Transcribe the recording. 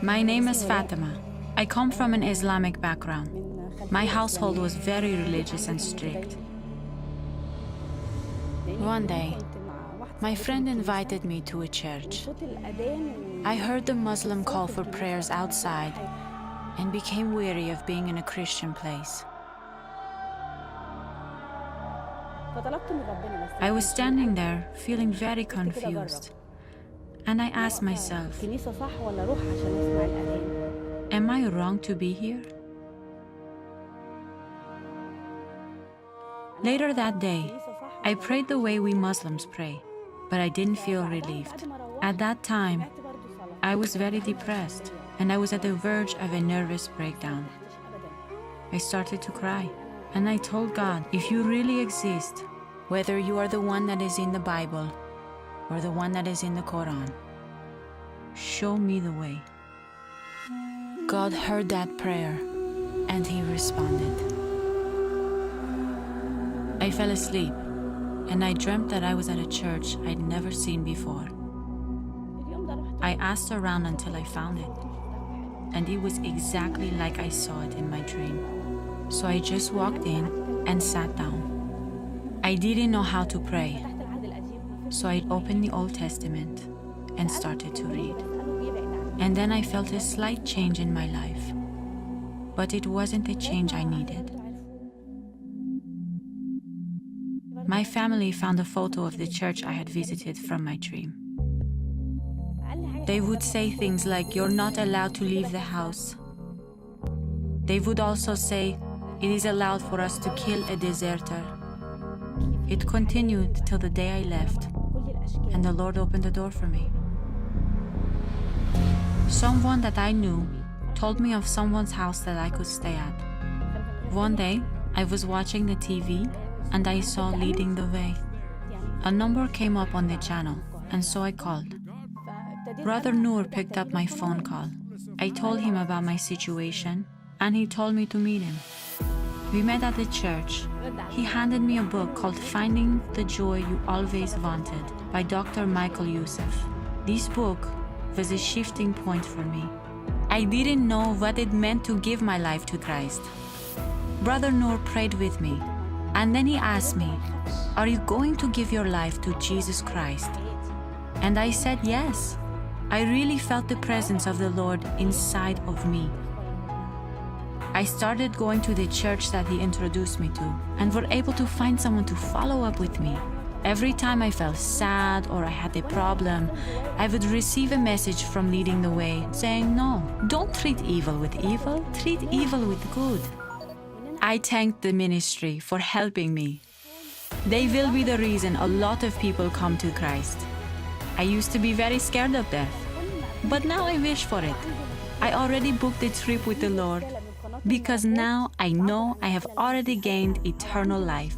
My name is Fatima. I come from an Islamic background. My household was very religious and strict. One day, my friend invited me to a church. I heard the Muslim call for prayers outside and became weary of being in a Christian place. I was standing there feeling very confused, and I asked myself, am I wrong to be here? Later that day, I prayed the way we Muslims pray, but I didn't feel relieved. At that time, I was very depressed, and I was at the verge of a nervous breakdown. I started to cry, and I told God, if you really exist, whether you are the one that is in the Bible or the one that is in the Quran, show me the way. God heard that prayer, and He responded. I fell asleep, and I dreamt that I was at a church I'd never seen before. I asked around until I found it, and it was exactly like I saw it in my dream. So I just walked in and sat down. I didn't know how to pray, so I opened the Old Testament and started to read. And then I felt a slight change in my life, but it wasn't the change I needed. My family found a photo of the church I had visited from my dream. They would say things like, "You're not allowed to leave the house." They would also say, "It is allowed for us to kill a deserter." It continued till the day I left, and the Lord opened the door for me. Someone that I knew told me of someone's house that I could stay at. One day, I was watching the TV, and I saw Leading the Way. A number came up on the channel, and so I called. Brother Noor picked up my phone call. I told him about my situation, and he told me to meet him. We met at the church. He handed me a book called Finding the Joy You Always Wanted by Dr. Michael Youssef. This book was a shifting point for me. I didn't know what it meant to give my life to Christ. Brother Noor prayed with me, and then he asked me, "Are you going to give your life to Jesus Christ?" And I said yes. I really felt the presence of the Lord inside of me. I started going to the church that he introduced me to, and were able to find someone to follow up with me. Every time I felt sad or I had a problem, I would receive a message from Leading the Way saying, "No, don't treat evil with evil, treat evil with good." I thanked the ministry for helping me. They will be the reason a lot of people come to Christ. I used to be very scared of death, but now I wish for it. I already booked a trip with the Lord, because now I know I have already gained eternal life.